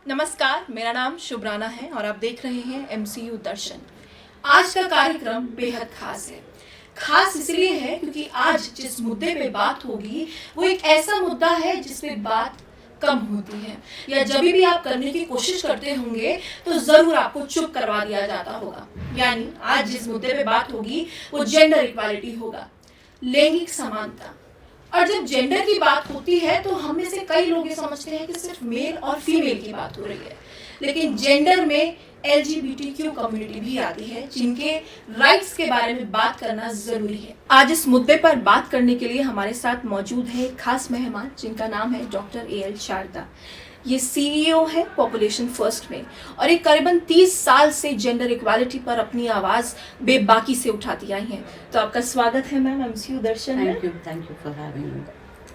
नमस्कार, मेरा नाम शुभ राणा है और आप देख रहे हैं MCU दर्शन। आज का कार्यक्रम बेहद खास है। खास इसलिए है क्योंकि आज जिस मुद्दे पे बात होगी वो एक ऐसा मुद्दा है जिस पे बात कम होती है, या जब भी आप करने की कोशिश करते होंगे तो जरूर आपको चुप करवा दिया जाता होगा। यानी आज जिस मुद्दे पे बात होगी वो जेंडर इक्वालिटी होगा, लैंगिक समानता। और जब जेंडर की बात होती है तो हम में से कई लोग ये समझते हैं कि सिर्फ मेल और फीमेल की बात हो रही है, लेकिन जेंडर में LGBTQ कम्युनिटी भी आती है, जिनके राइट्स के बारे में बात करना जरूरी है। आज इस मुद्दे पर बात करने के लिए हमारे साथ मौजूद है एक खास मेहमान, जिनका नाम है डॉक्टर AL शारदा। ये CEO है पॉपुलेशन फर्स्ट में और ये करीबन 30 साल से जेंडर इक्वालिटी पर अपनी आवाज़ बेबाकी से उठाती आई हैं। तो आपका स्वागत है मैम MCU दर्शन में। Thank you for having me.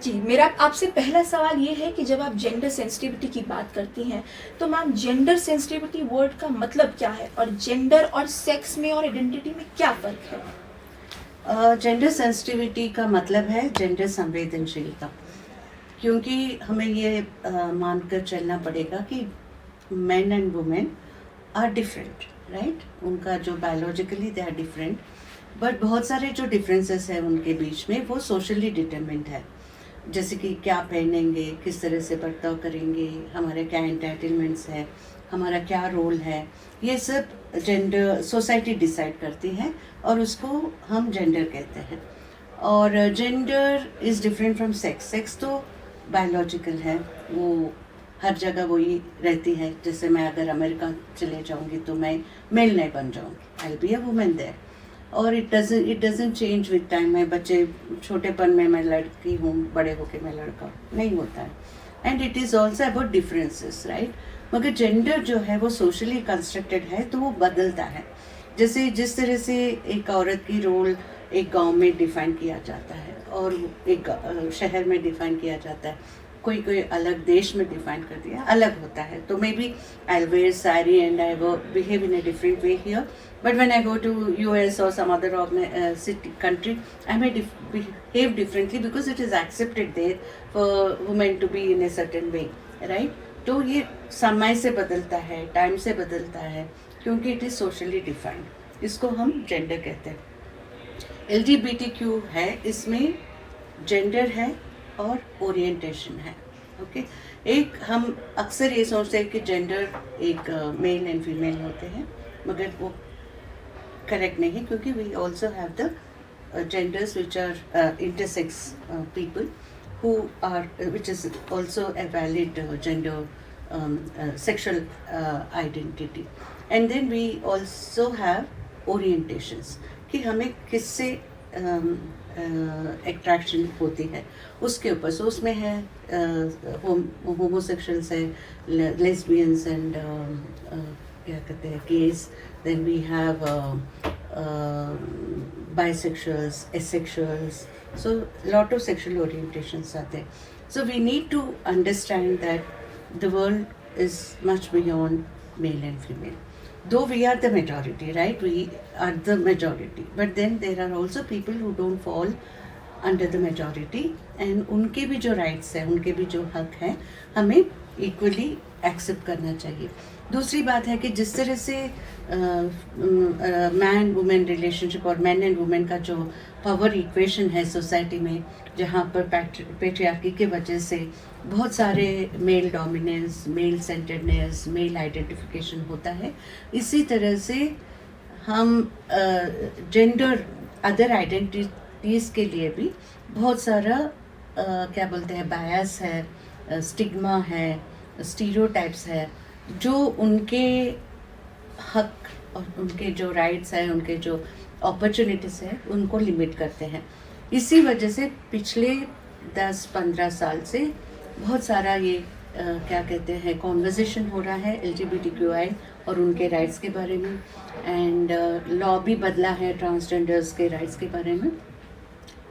जी, मेरा आपसे पहला सवाल ये है कि जब आप जेंडर सेंसिटिविटी की बात करती हैं तो मैम जेंडर सेंसिटिविटी वर्ड का मतलब क्या है, और जेंडर और सेक्स में और आइडेंटिटी में क्या फ़र्क है? जेंडर सेंसिटिविटी का मतलब है जेंडर संवेदनशीलता, क्योंकि हमें ये मानकर चलना पड़ेगा कि men and women are different, right. उनका जो biologically they are different, but बहुत सारे जो डिफरेंसेस हैं उनके बीच में वो सोशली डिटरमिन्ड है। जैसे कि क्या पहनेंगे, किस तरह से बर्ताव करेंगे, हमारे क्या एंटाइटलमेंट्स है, हमारा क्या रोल है, ये सब जेंडर सोसाइटी डिसाइड करती है और उसको हम जेंडर कहते हैं। और gender is different from sex. Sex तो बायोलॉजिकल है, वो हर जगह वही रहती है। जैसे मैं अगर अमेरिका चले जाऊंगी तो मैं मेल नहीं बन जाऊंगी, I will be a women there. और it doesn't change with time. मैं बच्चे छोटेपन में मैं लड़की हूँ, बड़े होके मैं लड़का नहीं होता है। And it is also about differences, right. मगर जेंडर जो है वो सोशली कंस्ट्रक्टेड है, तो वो बदलता है। जैसे जिस तरह से एक औरत की रोल एक गांव में डिफाइन किया जाता है और एक शहर में डिफाइन किया जाता है, कोई कोई अलग देश में डिफाइन कर दिया, अलग होता है। तो may be I wear sari and I would behave in a different way here, but when I go to US or some other city country, I may behave differently because it is accepted there for women to be in a certain way, right? तो ये समय से बदलता है, time से बदलता है, क्योंकि इट इज़ सोशली डिफाइंड। इसको हम जेंडर कहते हैं। LGBTQ है, इसमें जेंडर है और ओरिएंटेशन है, ओके। एक हम अक्सर ये सोचते हैं कि जेंडर एक मेल एंड फीमेल होते हैं, मगर वो करेक्ट नहीं, क्योंकि we also have the genders which are intersex people who are which is also a valid gender sexual identity. And then we also have orientations कि हमें किससे अट्रैक्शन होती है उसके ऊपर। सो उसमें है होमोसेक्सुअल्स है, लेस्बियंस एंड क्या कहते हैं gays, then we have bisexuals, asexuals, so lot of sexual orientations are there. So we need to understand that the world is much beyond male and female. Though we are the majority, right? We are the majority, but then there are also people who don't fall under the majority, and उनके भी जो rights हैं, उनके भी जो हक हैं, हमें equally एक्सेप्ट करना चाहिए। दूसरी बात है कि जिस तरह से मैन वुमेन रिलेशनशिप और मैन एंड वुमेन का जो पावर इक्वेशन है सोसाइटी में, जहाँ पर पैट्रियार्की के वजह से बहुत सारे male dominance, male centredness, male identification होता है, इसी तरह से हम जेंडर अदर आइडेंटिटीज़ के लिए भी बहुत सारा क्या बोलते हैं बायस है, स्टिग्मा है, स्टीरियोटाइप्स है, जो उनके हक और उनके जो राइट्स हैं, उनके जो अपॉर्चुनिटीज़ हैं, उनको लिमिट करते हैं। इसी वजह से पिछले 10-15 साल से बहुत सारा ये क्या कहते हैं कॉन्वर्सेशन हो रहा है LGBTQI और उनके राइट्स के बारे में, एंड लॉ भी बदला है ट्रांसजेंडर्स के राइट्स के बारे में।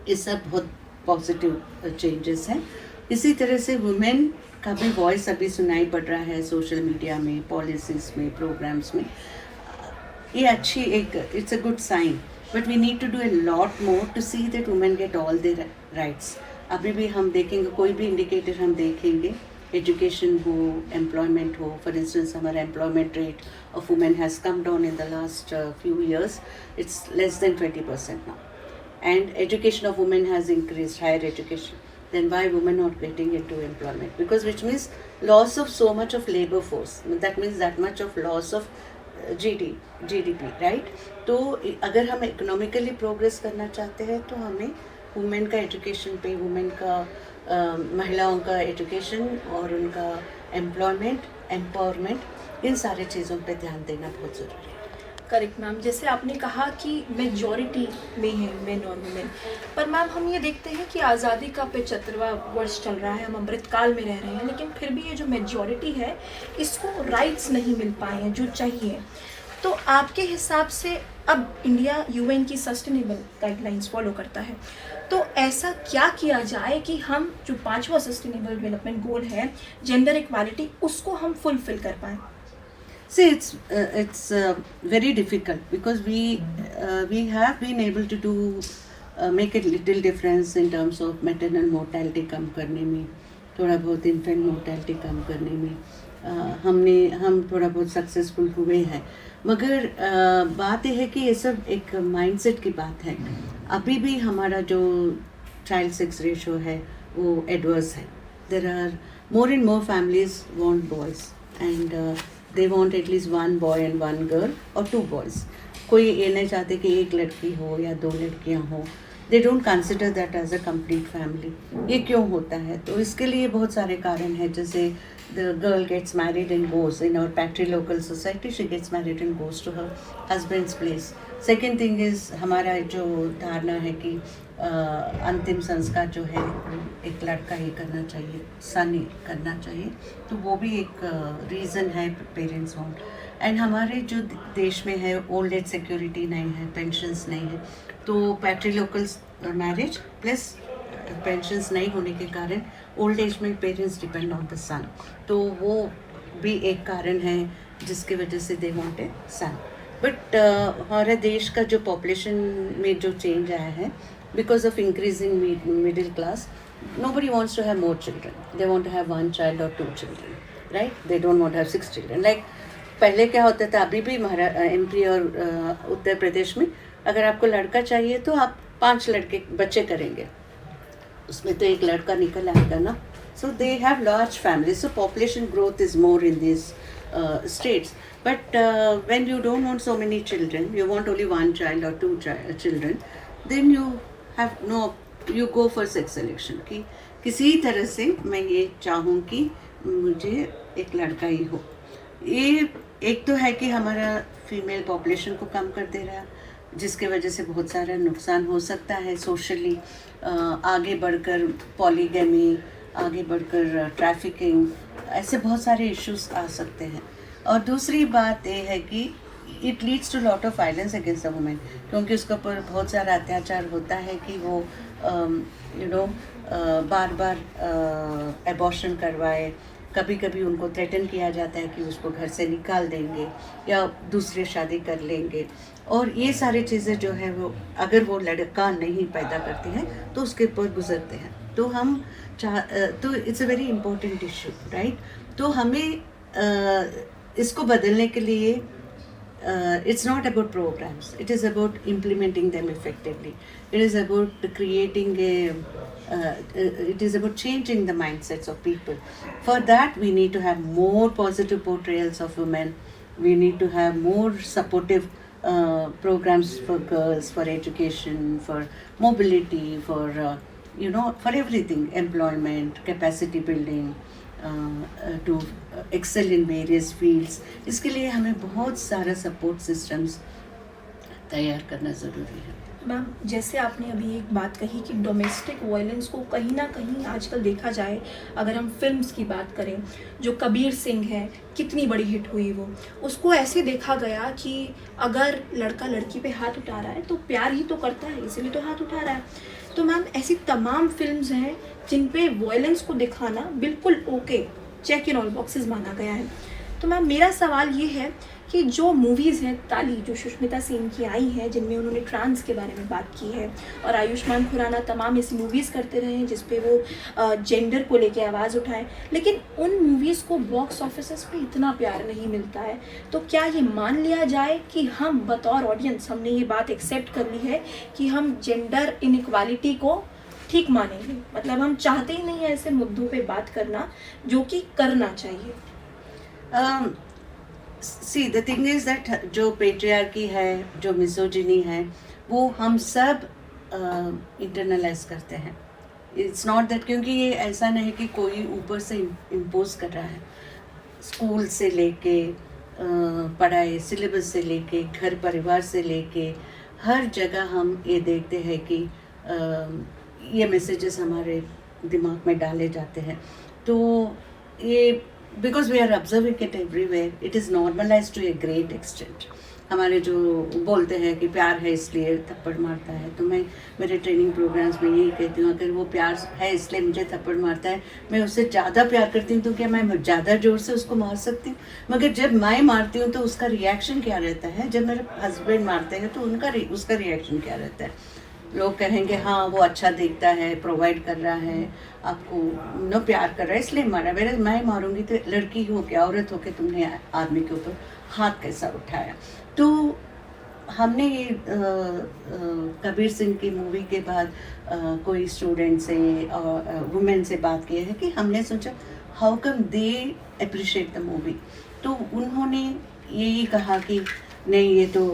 ये सब बहुत पॉजिटिव चेंजेस हैं। इसी तरह से वुमेन का भी वॉइस अभी सुनाई पड़ रहा है सोशल मीडिया में, पॉलिसीज़ में, प्रोग्राम्स में। ये अच्छी एक it's a good sign, but we need to do a lot more to see that women get all their rights. अभी भी हम देखेंगे, कोई भी इंडिकेटर हम देखेंगे एजुकेशन हो, एम्प्लॉयमेंट हो. फॉर इंस्टेंस हमारा employment rate of women has come down in the last few years. It's less than 20% now. And education of women has increased, higher education. Then why women not getting into employment? Because which means loss of so much of labor force. That means that much of loss of GDP, right? तो अगर हम economically progress करना चाहते हैं तो हमें women का education पे, वुमेन का महिलाओं का एजुकेशन और उनका एम्प्लॉयमेंट, एम्पावरमेंट, इन सारे चीज़ों पे ध्यान देना बहुत ज़रूरी है. Correct ma'am. जैसे आपने कहा कि मेजॉरिटी में है मेन और वुमेन, पर मैम हम ये देखते हैं कि आज़ादी का 75वां वर्ष चल रहा है, हम अमृतकाल में रह रहे हैं, लेकिन फिर भी ये जो मेजॉरिटी है इसको राइट्स नहीं मिल पाए हैं जो चाहिए. तो आपके हिसाब से अब इंडिया यूएन की सस्टेनेबल गाइडलाइंस फॉलो करता है, तो ऐसा क्या किया जाए कि हम जो 5वां सस्टेनेबल डेवलपमेंट गोल है जेंडर इक्वालिटी, उसको हम फुलफिल कर पाएँ? See, it's very difficult because we have been able to do make a little difference in terms of maternal mortality कम करने में, थोड़ा बहुत infant mortality कम करने में हम थोड़ा बहुत सक्सेसफुल हुए हैं. मगर बात यह है कि ये सब एक माइंडसेट की बात है. अभी भी हमारा जो चाइल्ड सेक्स रेशो है वो एडवर्स है. There are more and more families want boys and they want at least one boy and one girl or 2 boys. कोई ये नहीं चाहते कि एक लड़की हो या 2 लड़कियां हो. They don't consider that as a complete family. ये क्यों होता है? तो इसके लिए बहुत सारे कारण हैं. जैसे the girl gets married and goes in our patriarchal society, she gets married and goes to her husband's place. Second thing is हमारा जो धारणा है कि अंतिम संस्कार जो है एक लड़का ही करना चाहिए, सन ही करना चाहिए. तो वो भी एक रीज़न है पेरेंट्स वांट. एंड हमारे जो देश में है ओल्ड एज सिक्योरिटी नहीं है, पेंशन्स नहीं है, तो पैट्रिलोकल मैरिज प्लस पेंशन्स नहीं होने के कारण ओल्ड एज में पेरेंट्स डिपेंड ऑन द सन. तो वो भी एक कारण है जिसकी वजह से they want a sun. But हमारे देश का जो पॉपुलेशन में जो चेंज आया है because of increasing middle class, nobody wants to have more children. They want to have 1 child or 2 children, right? They don't want to have 6 children. Like पहले क्या होता था, अभी भी MP और उत्तर प्रदेश में अगर आपको लड़का चाहिए तो आप 5 बच्चे करेंगे, उसमें तो एक लड़का निकल आएगा ना. So they have large families. So population growth is more in these states. But when you don't want so many children, you want only 1 child or 2 children, then you go for sex selection कि किसी तरह से मैं ये चाहूँ कि मुझे एक लड़का ही हो. ये एक तो है कि हमारा फीमेल पॉपुलेशन को कम कर दे रहा है, जिसके वजह से बहुत सारा नुकसान हो सकता है सोशली. आगे बढ़कर पॉलीगैमी, आगे बढ़कर ट्रैफिकिंग, ऐसे बहुत सारे इश्यूज आ सकते हैं. और दूसरी बात ये है कि it leads to lot of violence against the women, क्योंकि उसके ऊपर बहुत सारा अत्याचार होता है कि वो बार बार एबॉर्शन करवाए. कभी कभी उनको थ्रेटन किया जाता है कि उसको घर से निकाल देंगे या दूसरी शादी कर लेंगे. और ये सारी चीज़ें जो है वो अगर वो लड़का नहीं पैदा करती हैं तो उसके ऊपर गुजरते हैं. तो हम तो it's a very important issue, right? तो हमें इसको बदलने के लिए it's not about programs, it is about implementing them effectively. It is about creating it is about changing the mindsets of people. For that we need to have more positive portrayals of women. We need to have more supportive programs for girls, for education, for mobility, for for everything, employment, capacity building, to excel in various fields. इसके लिए हमें बहुत सारा support systems तैयार करना ज़रूरी है. Ma'am, जैसे आपने अभी एक बात कही कि डोमेस्टिक वायलेंस को कहीं ना कहीं आजकल देखा जाए, अगर हम फिल्म्स की बात करें, जो कबीर सिंह है, कितनी बड़ी हिट हुई वो, उसको ऐसे देखा गया कि अगर लड़का लड़की पे हाथ उठा रहा है तो प्यार ही तो करता है, इसीलिए तो हाथ उठा रहा है. तो मैम ऐसी तमाम फिल्म्स हैं जिन पे वायलेंस को दिखाना बिल्कुल okay, check in all boxes माना गया है. तो मैम मेरा सवाल ये है कि जो मूवीज़ हैं ताली जो सुष्मिता सेन की आई हैं, जिनमें उन्होंने ट्रांस के बारे में बात की है, और आयुष्मान खुराना तमाम ऐसी मूवीज़ करते रहे हैं जिस पे वो जेंडर को लेके आवाज़ उठाएं, लेकिन उन मूवीज़ को बॉक्स ऑफिस पे इतना प्यार नहीं मिलता है। तो क्या ये मान लिया जाए कि हम बतौर ऑडियंस हमने ये बात एक्सेप्ट कर ली है कि हम जेंडर इनइक्वालिटी को ठीक मानेंगे, मतलब हम चाहते ही नहीं है ऐसे मुद्दों पे बात करना जो कि करना चाहिए? See the thing is that जो पेट्रियार्की है, जो मिसोजिनी है, वो हम सब इंटरनलाइज करते हैं. इट्स नॉट दैट, क्योंकि ये ऐसा नहीं कि कोई ऊपर से इम्पोज कर रहा है. स्कूल से लेके पढ़ाई सिलेबस से लेके घर परिवार से लेके हर जगह हम ये देखते हैं कि ये मैसेजेस हमारे दिमाग में डाले जाते हैं. तो ये because we are observing it everywhere, it is normalize to a great extent. हमारे जो बोलते हैं कि प्यार है इसलिए थप्पड़ मारता है, तो मैं मेरे ट्रेनिंग प्रोग्राम्स में यही कहती हूँ, अगर वो प्यार है इसलिए मुझे थप्पड़ मारता है, मैं उससे ज़्यादा प्यार करती हूँ तो क्या मैं ज़्यादा ज़ोर से उसको मार सकती हूँ? मगर जब मैं मारती हूँ तो उसका रिएक्शन क्या रहता है, जब मेरे हस्बैंड मारते हैं तो उसका रिएक्शन क्या रहता है? लोग कहेंगे हाँ वो अच्छा देखता है, प्रोवाइड कर रहा है, आपको नो प्यार कर रहा है इसलिए मारा. मेरे मैं मारूंगी तो लड़की हो के, औरत हो के तुमने आदमी के ऊपर हाथ कैसा उठाया? तो हमने ये कबीर सिंह की मूवी के बाद कोई स्टूडेंट से और वुमेन से बात की है कि हमने सोचा how come they appreciate the movie. तो उन्होंने यही कहा कि नहीं ये तो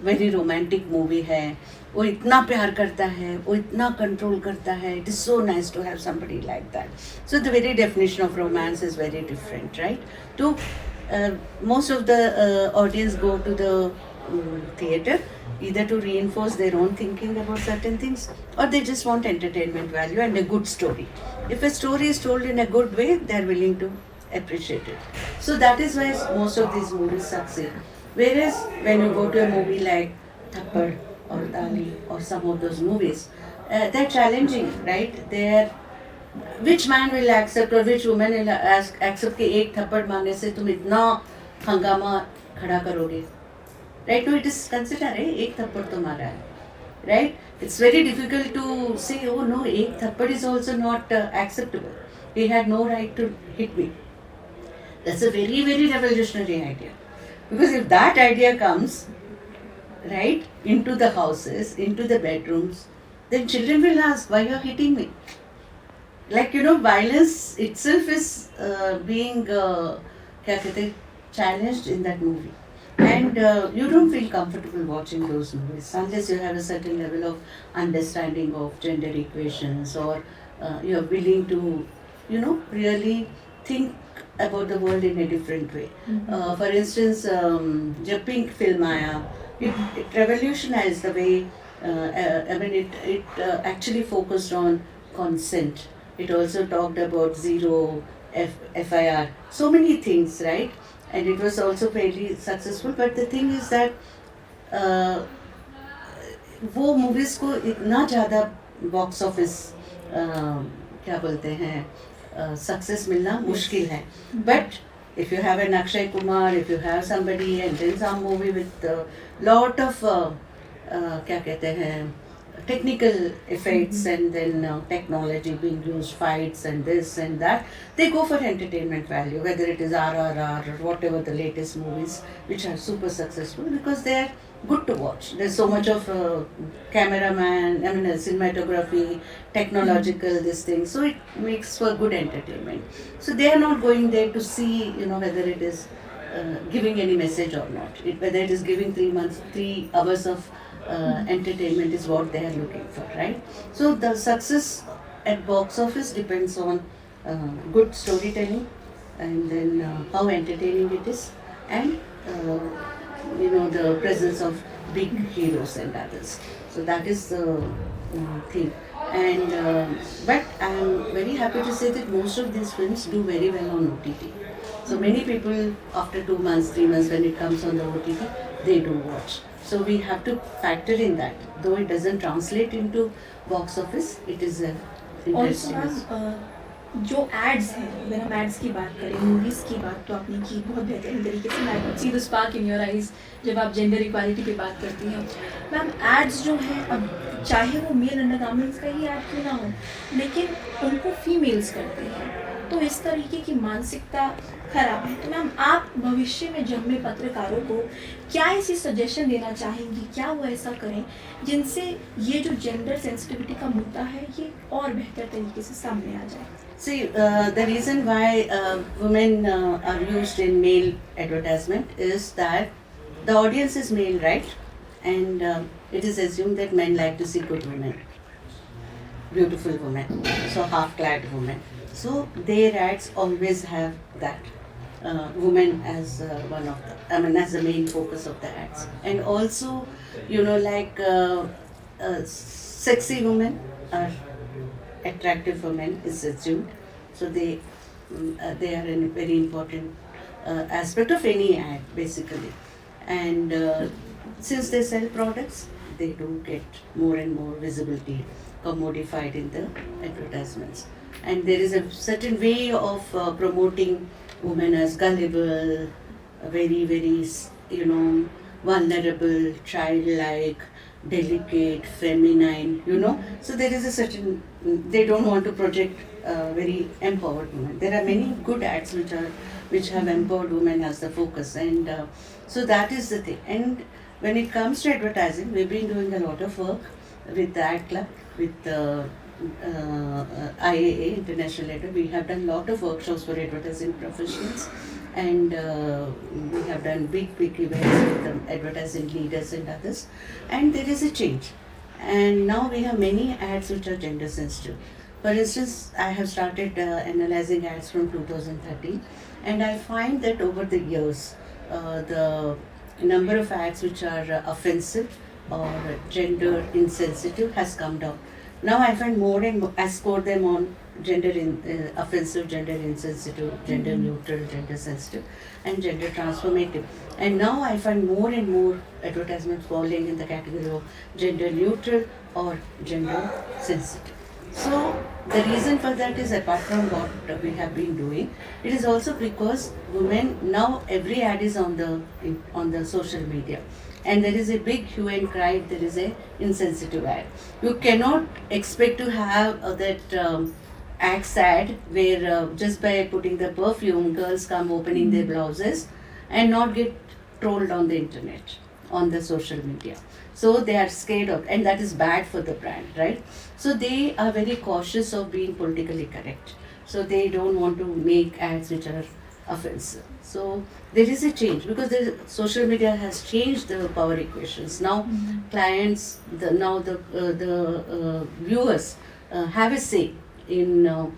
वेरी रोमांटिक मूवी है, वो इतना प्यार करता है, वो इतना कंट्रोल करता है, it is so nice to have somebody like that. So the very definition of romance is very different, right? तो most of the audience go to the theater either to reinforce their own thinking about certain things, or they just want entertainment value and a good story. If a story is told in a good way, they are willing to appreciate it. So that is why most of these movies succeed. Whereas when you go to a movie like Thappad or Tali or some of those movies, they're challenging, right? They're which man will accept or which woman will accept कि एक थप्पड़ मारने से तुम इतना हंगामा खड़ा करोगे, right? No, it is considered एक थप्पड़ तो मारा है, right? It's very difficult to say, oh no, एक थप्पड़ is also not acceptable. He had no right to hit me. That's a very, very revolutionary idea. Because if that idea comes, right, into the houses, into the bedrooms, then children will ask, why you are hitting me? Like, you know, violence itself is being क्या कहते हैं, challenged in that movie. And you don't feel comfortable watching those movies unless you have a certain level of understanding of gender equations, or you are willing to, you know, really think about the world in a different way. For instance, जब Pink film आया, it revolutionized the way, I mean, it actually focused on consent. It also talked about zero FIR, so many things, right? And it was also fairly successful. But the thing is that वो movies को इतना ज़्यादा box office क्या बोलते हैं success मिलना मुश्किल है. But if you have an Akshay Kumar, if you have somebody and then some movie with lot of क्या कहते हैं technical effects and then technology being used, fights and this and that, they go for entertainment value, whether it is RRR or whatever the latest movies which are super successful, because they are good to watch. There's so much of cameraman, I mean cinematography, technological this thing, so it makes for good entertainment. So they are not going there to see, you know, whether it is giving any message or not. Whether it is giving 3 hours of entertainment is what they are looking for, right? So the success at box office depends on good storytelling, and then how entertaining it is, and you know, the presence of big heroes and others. So that is the thing. And but I am very happy to say that most of these films do very well on OTT. So many people after 2 months, 3 months, when it comes on the OTT, they do watch. So we have to factor in that. Though it doesn't translate into box office, it is interesting. Also, जो ads हैं, अगर हम ads की बात करें, movies की बात तो आपने की बहुत बेहतरीन तरीके से, I could see the spark in your eyes जब आप जेंडर इक्वालिटी पे बात करती हैं। मैम एड्स जो हैं, अब चाहे वो मेल अंडरगारमेंट्स का ही ऐड क्यों ना हो, लेकिन उनको फीमेल्स करते हैं, तो इस तरीके की मानसिकता खराब है। तो मैम आप भविष्य में जन्मे पत्रकारों को क्या ऐसी सजेशन देना चाहेंगी, क्या वो ऐसा करें जिनसे ये जो जेंडर सेंसिटिविटी का मुद्दा है ये और बेहतर तरीके से सामने आ जाए? See, the reason why women are used in male advertisement is that the audience is male, right? And it is assumed that men like to see good women, beautiful women, so half-clad women. So their ads always have that woman as one of the, as the main focus of the ads. And also, like sexy women are attractive women is assumed, so they are a very important aspect of any ad basically. And since they sell products, they do get more and more visibility commodified in the advertisements, and there is a certain way of promoting women as gullible, very vulnerable, childlike, delicate, feminine, so there is a certain, they don't want to project very empowered women. There are many good ads which have empowered women as the focus, and so that is the thing. And when it comes to advertising, we've been doing a lot of work with the ad club, with IAA, International Letter. We have done a lot of workshops for advertising professionals, and we have done big events with the advertising leaders and others, and there is a change. And now we have many ads which are gender sensitive. For instance, I have started analyzing ads from 2013, and I find that over the years, the number of ads which are offensive or gender insensitive has come down. Now I find more and more, I score them on offensive, gender insensitive, gender neutral, gender sensitive, and gender transformative. And now I find more and more advertisements falling in the category of gender neutral or gender sensitive. So the reason for that is, apart from what we have been doing, it is also because women, now every ad is on the social media, and there is a big hue and cry if there is a insensitive ad. You cannot expect to have that axe ad where just by putting the perfume, girls come opening their blouses and not get trolled on the internet, on the social media. So they are scared of, and that is bad for the brand, right? So they are very cautious of being politically correct. So they don't want to make ads which are offensive. So there is a change because the social media has changed the power equations. Now clients, the viewers have a say in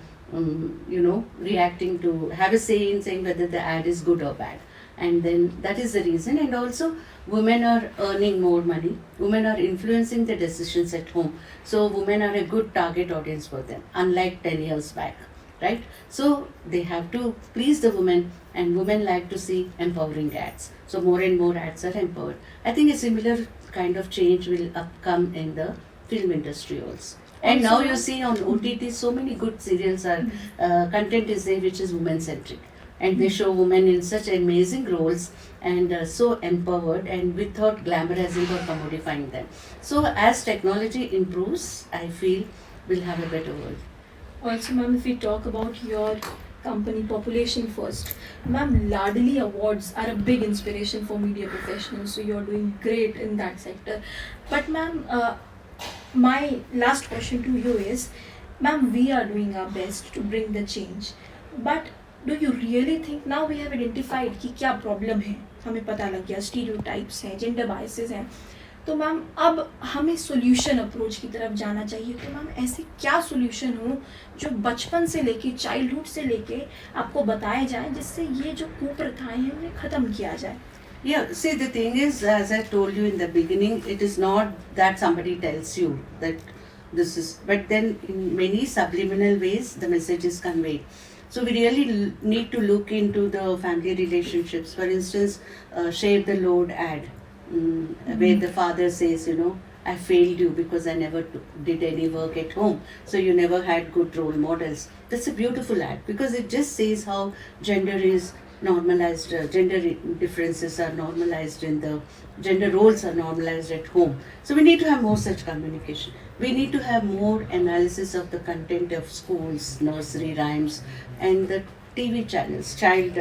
reacting to, have a say in saying whether the ad is good or bad. And then that is the reason. And also women are earning more money. Women are influencing the decisions at home. So women are a good target audience for them, unlike 10 years back, right? So they have to please the women, and women like to see empowering ads. So more and more ads are empowered. I think a similar kind of change will come in the film industry also. And now you see on OTT so many good serials are, content is there which is women centric. And they show women in such amazing roles and so empowered and without glamorizing or commodifying them. So as technology improves, I feel we'll have a better world. Also, ma'am, if we talk about your company, Population First, ma'am, Ladli Awards are a big inspiration for media professionals. So you're doing great in that sector. But ma'am, my last question to you is, ma'am, we are doing our best to bring the change. But do you really think now we have identified कि क्या problem है, हमें पता लग गया, stereotypes हैं, gender biases हैं, तो मैम अब हमें सॉल्यूशन अप्रोच की तरफ जाना चाहिए. तो मैम ऐसे क्या सॉल्यूशन हो जो बचपन से लेके, चाइल्डहुड से लेके आपको बताए जाए, जिससे ये जो कुप्रथाएं हैं उन्हें ख़त्म किया जाए? Yeah, see, the thing is, as I told you in the beginning, it is not that somebody tells you that this is, but then in many subliminal ways the message is conveyed. So we really need to look into the family relationships. For instance, Share the Load ad, where the father says, I failed you because I never did any work at home, so you never had good role models. That's a beautiful ad because it just says how gender is normalized, gender differences are normalized in the gender roles are normalized at home. So we need to have more such communication. We need to have more analysis of the content of schools, nursery rhymes, and the TV channels, child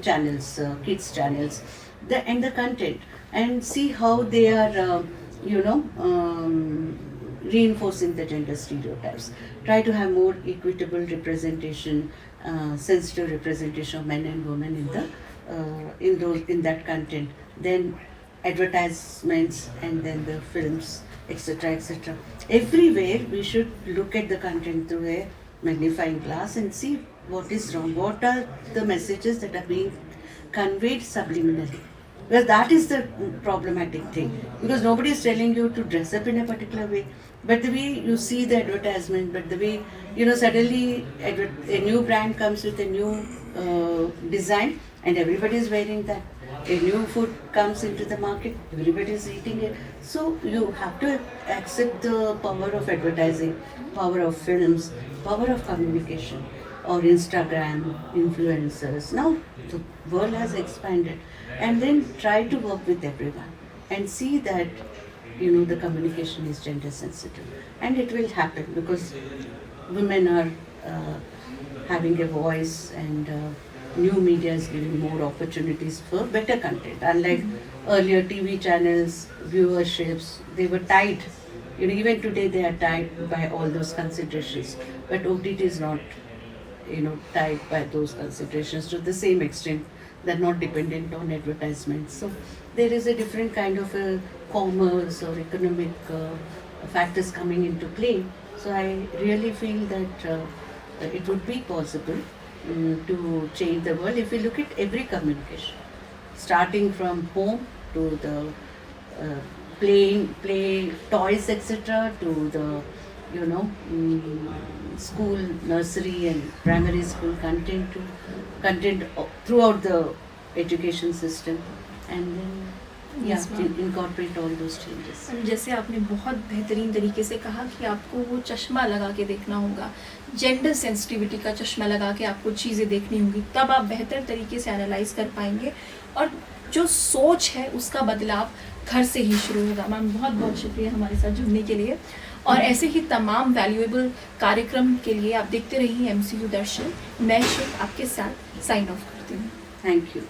channels, kids channels, and the content, and see how they are reinforcing the gender stereotypes. Try to have more equitable representation, sensitive representation of men and women in the in that content. Then advertisements, and then the films, etc., etc. Everywhere we should look at the content through a magnifying glass and see what is wrong. What are the messages that are being conveyed subliminally? Well, that is the problematic thing, because nobody is telling you to dress up in a particular way, but the way you see the advertisement, but the way, suddenly a new brand comes with a new design and everybody is wearing that. A new food comes into the market, everybody is eating it. So you have to accept the power of advertising, power of films, power of communication, or Instagram, influencers. Now the world has expanded, and then try to work with everyone and see that the communication is gender sensitive, and it will happen because women are having a voice, and new media is giving more opportunities for better content. Unlike earlier TV channels, viewerships, they were tied. Even today they are tied by all those considerations, but OTT is not tied by those considerations to the same extent. They're not dependent on advertisements. So there is a different kind of a commerce or economic factors coming into play. So I really feel that it would be possible to change the world if we look at every communication, starting from home to the play toys, etc., to the school, nursery and primary school content, to content throughout the education system, and then incorporate all those changes. जैसे आपने बहुत बेहतरीन तरीके से कहा कि आपको वो चश्मा लगा के देखना होगा, जेंडर सेंसिटिविटी का चश्मा लगा के आपको चीज़ें देखनी होंगी, तब आप बेहतर तरीके से एनालाइज कर पाएंगे, और जो सोच है उसका बदलाव घर से ही शुरू होगा। मैम बहुत बहुत शुक्रिया हमारे साथ जुड़ने के लिए, और ऐसे ही तमाम वैल्यूएबल कार्यक्रम के लिए आप देखते रहिए MCU दर्शन। मैं शिव आपके साथ साइन ऑफ करती हूँ। Thank you.